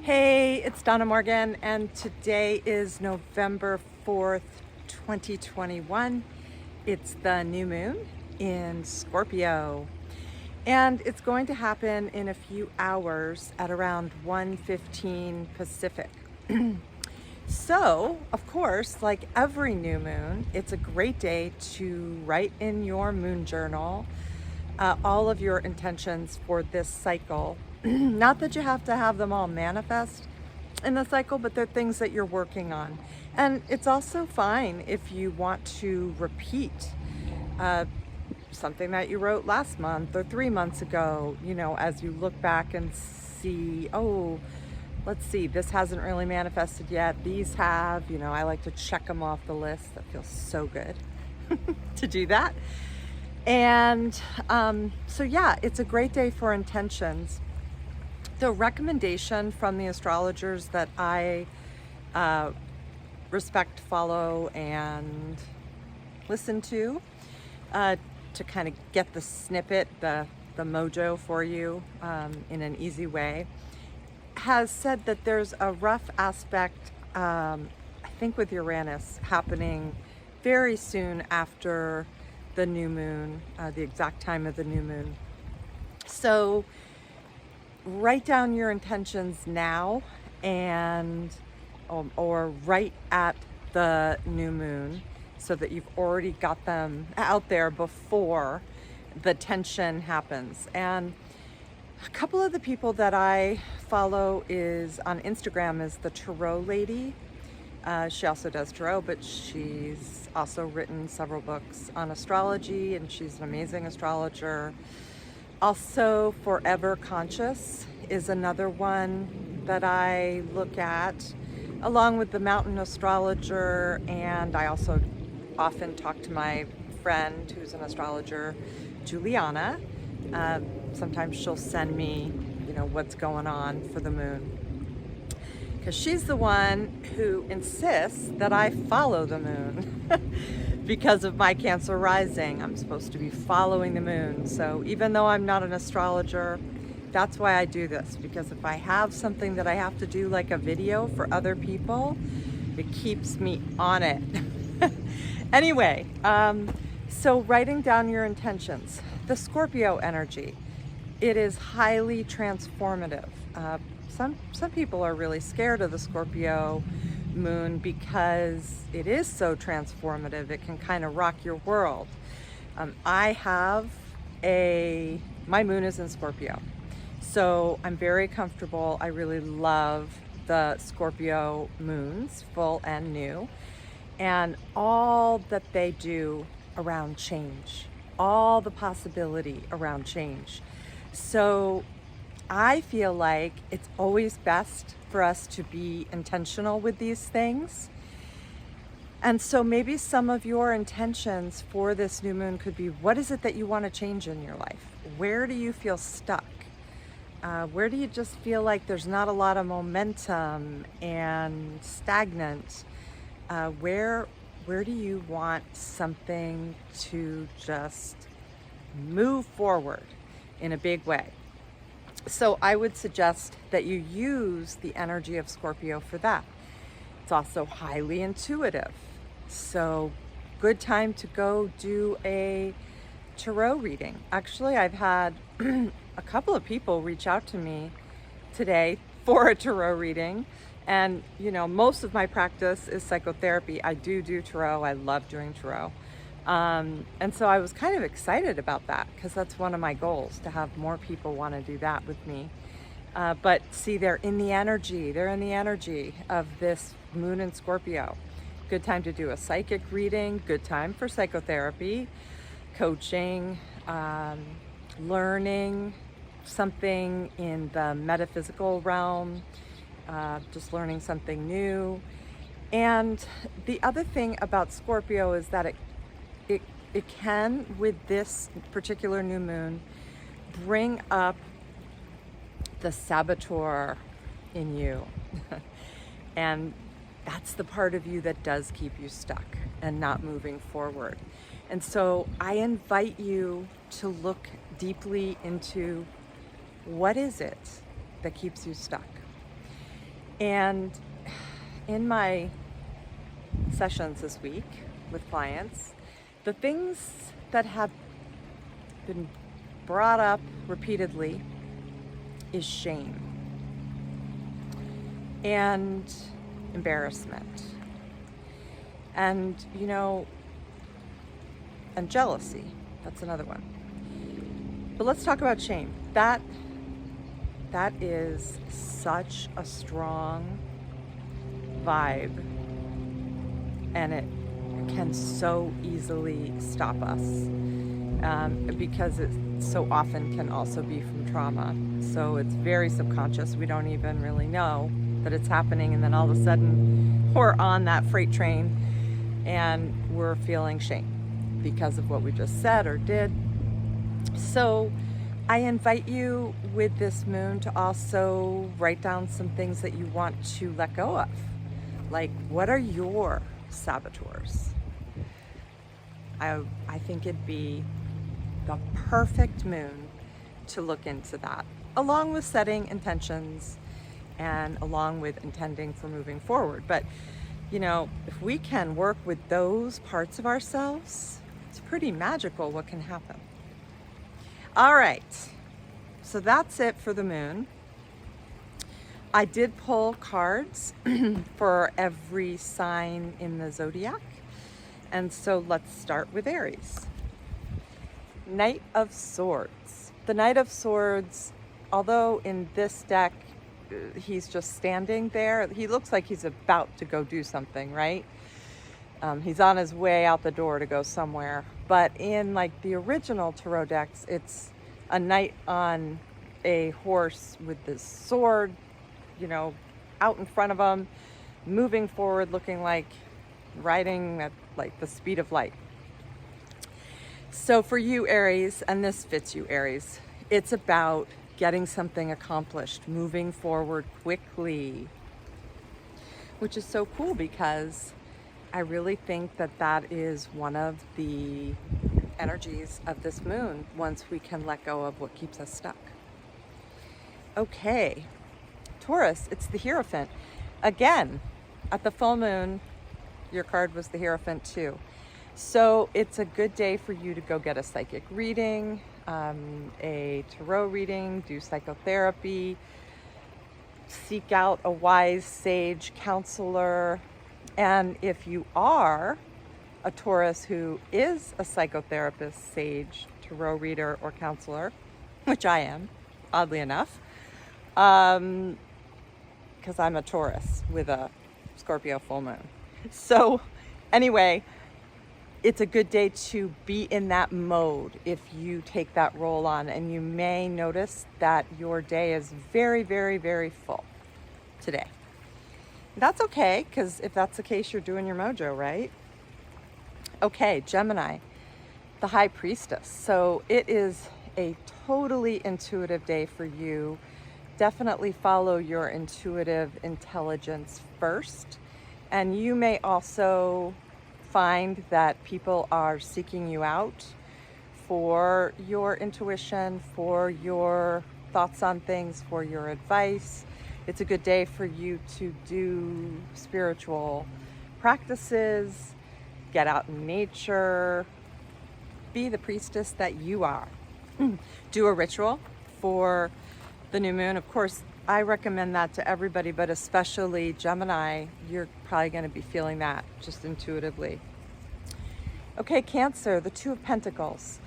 Hey, it's Donna Morgan, and today is November 4th, 2021. It's the new moon in Scorpio, and it's going to happen in a few hours at around 1:15 Pacific. So, of course, like every new moon, it's a great day to write in your moon journal all of your intentions for this cycle. Not that you have to have them all manifest in the cycle, but they're things that you're working on. And it's also fine if you want to repeat uh, something that you wrote last month or 3 months ago, as you look back and see, oh, let's see, this hasn't really manifested yet. These have, I like to check them off the list. That feels so good to do that. And so, yeah, it's a great day for intentions. The recommendation from the astrologers that I respect, follow, and listen to kind of get the snippet, the mojo for you in an easy way, has said that there's a rough aspect, I think with Uranus, happening very soon after the new moon, the exact time of the new moon. So write down your intentions now and or right at the new moon so that you've already got them out there before the tension happens. And a couple of the people that I follow is on Instagram is the Tarot Lady. She also does tarot, but she's also written several books on astrology, and she's an amazing astrologer. Also, Forever Conscious is another one that I look at, along with the Mountain Astrologer, and I also often talk to my friend who's an astrologer, Juliana. Sometimes she'll send me, what's going on for the moon, because she's the one who insists that I follow the moon. Because of my Cancer rising, I'm supposed to be following the moon. So even though I'm not an astrologer, that's why I do this, because if I have something that I have to do, like a video for other people, it keeps me on it. Anyway, so writing down your intentions. The Scorpio energy, it is highly transformative. Some people are really scared of the Scorpio moon because it is so transformative. It can kind of rock your world. I have my moon is in Scorpio, so I'm very comfortable. I really love the Scorpio moons, full and new, and all that they do around change, all the possibility around change. So I feel like it's always best for us to be intentional with these things. And so maybe some of your intentions for this new moon could be, what is it that you want to change in your life? Where do you feel stuck? Where do you just feel like there's not a lot of momentum and stagnant? Where do you want something to just move forward in a big way? So I would suggest that you use the energy of Scorpio for that. It's also highly intuitive. So good time to go do a tarot reading. Actually, I've had a couple of people reach out to me today for a tarot reading. And, most of my practice is psychotherapy. I do tarot. I love doing tarot. And so I was kind of excited about that, because that's one of my goals, to have more people want to do that with me. But see, they're in the energy of this moon in Scorpio. Good time to do a psychic reading, good time for psychotherapy, coaching, learning something in the metaphysical realm, just learning something new. And the other thing about Scorpio is that it can, with this particular new moon, bring up the saboteur in you. And that's the part of you that does keep you stuck and not moving forward. And so I invite you to look deeply into, what is it that keeps you stuck? And in my sessions this week with clients, the things that have been brought up repeatedly is shame and embarrassment and, you know, and jealousy. That's another one. But let's talk about shame. That is such a strong vibe, and it can so easily stop us because it so often can also be from trauma. So it's very subconscious. We don't even really know that it's happening, and then all of a sudden we're on that freight train and we're feeling shame because of what we just said or did. So I invite you with this moon to also write down some things that you want to let go of. Like, what are your saboteurs? I think it'd be the perfect moon to look into that, along with setting intentions and along with intending for moving forward. But, you know, if we can work with those parts of ourselves, it's pretty magical what can happen. All right, so that's it for the moon. I did pull cards for every sign in the zodiac. And so let's start with Aries. Knight of Swords. The Knight of Swords, although in this deck, he's just standing there. He looks like he's about to go do something, right? He's on his way out the door to go somewhere. But in like the original tarot decks, it's a knight on a horse with this sword, you know, out in front of him, moving forward, looking like riding at like the speed of light. So for you, Aries, and this fits you, Aries, it's about getting something accomplished, moving forward quickly, which is so cool because I really think that that is one of the energies of this moon once we can let go of what keeps us stuck. Okay, Taurus, it's the Hierophant. Again, at the full moon, your card was the Hierophant too. So it's a good day for you to go get a psychic reading, a tarot reading, do psychotherapy, seek out a wise sage counselor. And if you are a Taurus who is a psychotherapist, sage, tarot reader, or counselor, which I am, oddly enough, because I'm a Taurus with a Scorpio full moon. So anyway, it's a good day to be in that mode if you take that role on, and you may notice that your day is very, very, very full today. That's okay, because if that's the case, you're doing your mojo, right? Okay, Gemini, the High Priestess. So it is a totally intuitive day for you. Definitely follow your intuitive intelligence first. And you may also find that people are seeking you out for your intuition, for your thoughts on things, for your advice. It's a good day for you to do spiritual practices, get out in nature, be the priestess that you are. Do a ritual for the new moon. Of course, I recommend that to everybody, but especially Gemini, you're probably going to be feeling that just intuitively. Okay, Cancer, the Two of Pentacles.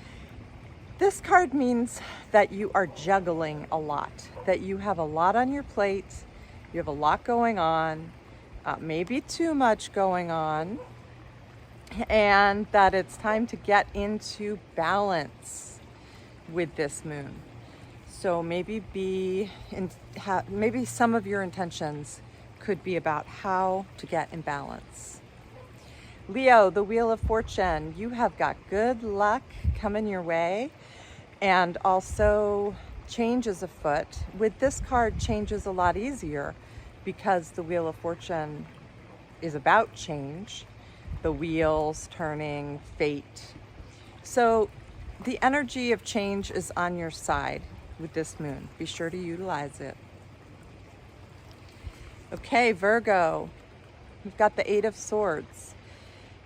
This card means that you are juggling a lot, that you have a lot on your plate, you have a lot going on, maybe too much going on, and that it's time to get into balance with this moon. So maybe maybe some of your intentions could be about how to get in balance. Leo, the Wheel of Fortune, you have got good luck coming your way, and also change is afoot. With this card, change is a lot easier because the Wheel of Fortune is about change, the wheels turning, fate. So the energy of change is on your side with this moon. Be sure to utilize it. Okay, Virgo, we've got the Eight of Swords.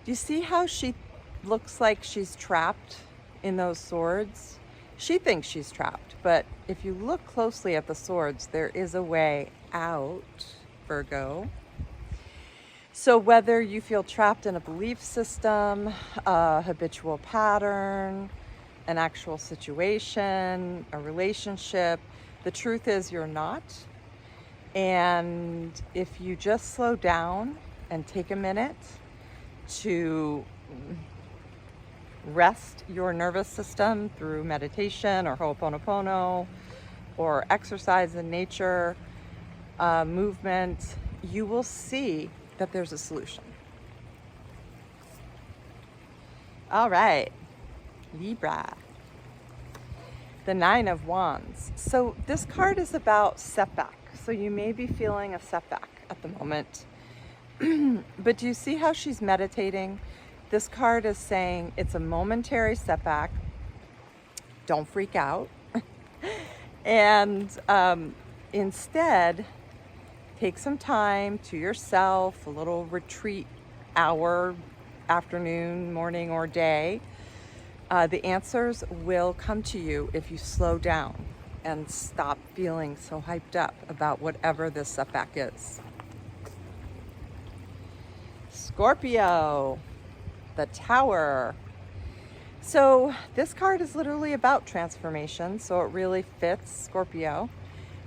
Do you see how she looks like she's trapped in those swords? She thinks she's trapped, but if you look closely at the swords, there is a way out, Virgo. So whether you feel trapped in a belief system, a habitual pattern, an actual situation, a relationship, the truth is you're not. And if you just slow down and take a minute to rest your nervous system through meditation or Ho'oponopono or exercise in nature, movement, you will see that there's a solution. All right, Libra. The Nine of Wands. So this card is about setback. So you may be feeling a setback at the moment. But do you see how she's meditating? This card is saying it's a momentary setback. Don't freak out. And instead, take some time to yourself, a little retreat hour, afternoon, morning, or day. The answers will come to you if you slow down and stop feeling so hyped up about whatever this setback is. Scorpio, the Tower. So this card is literally about transformation, so it really fits Scorpio.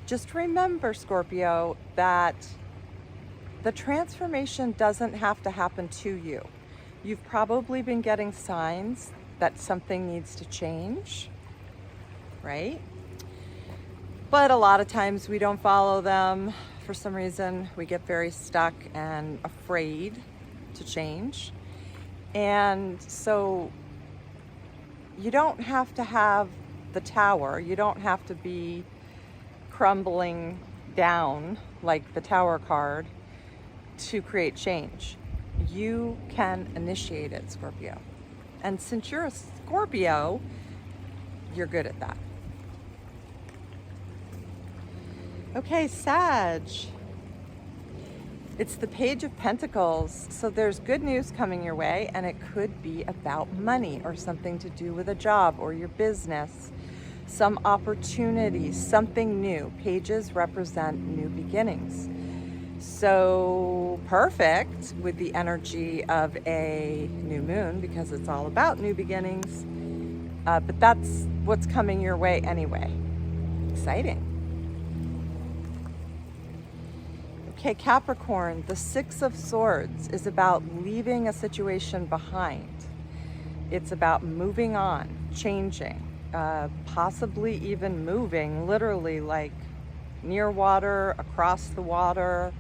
Just remember, Scorpio, that the transformation doesn't have to happen to you. You've probably been getting signs that something needs to change, right? But a lot of times we don't follow them. For some reason, we get very stuck and afraid to change. And so you don't have to have the tower. You don't have to be crumbling down like the Tower card to create change. You can initiate it, Scorpio. And since you're a Scorpio, you're good at that. Okay, Sag. It's the Page of Pentacles. So there's good news coming your way, and it could be about money or something to do with a job or your business. Some opportunities, something new. Pages represent new beginnings. So perfect with the energy of a new moon because it's all about new beginnings. But that's what's coming your way anyway. Exciting. Okay, Capricorn, the Six of Swords is about leaving a situation behind. It's about moving on, changing, possibly even moving, literally like near water, across the water.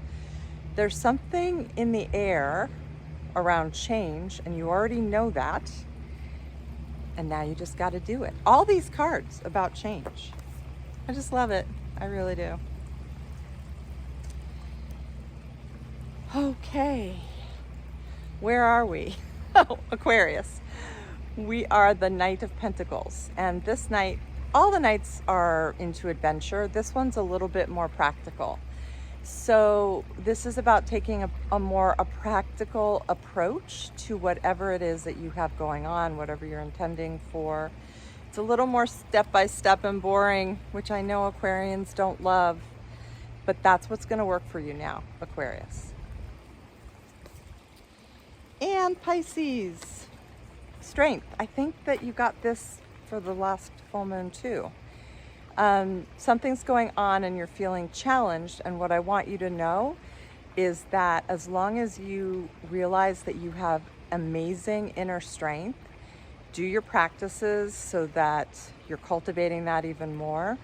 There's something in the air around change, and you already know that. And now you just got to do it. All these cards about change. I just love it. I really do. Okay, where are we? Oh, Aquarius. We are the Knight of Pentacles, and this night, all the nights are into adventure. This one's a little bit more practical. So this is about taking a more practical approach to whatever it is that you have going on, whatever you're intending for. It's a little more step-by-step and boring, which I know Aquarians don't love, but that's what's going to work for you now, Aquarius. And Pisces, strength. I think that you got this for the last full moon too. Something's going on and you're feeling challenged, and what I want you to know is that as long as you realize that you have amazing inner strength, do your practices so that you're cultivating that even more.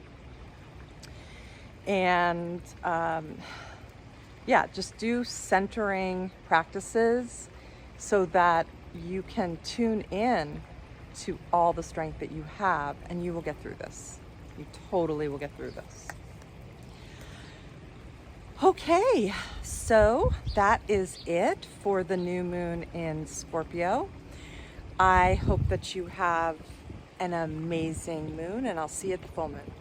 And yeah, just do centering practices so that you can tune in to all the strength that you have, and you will get through this. You totally will get through this. Okay, so that is it for the new moon in Scorpio. I hope that you have an amazing moon, and I'll see you at the full moon.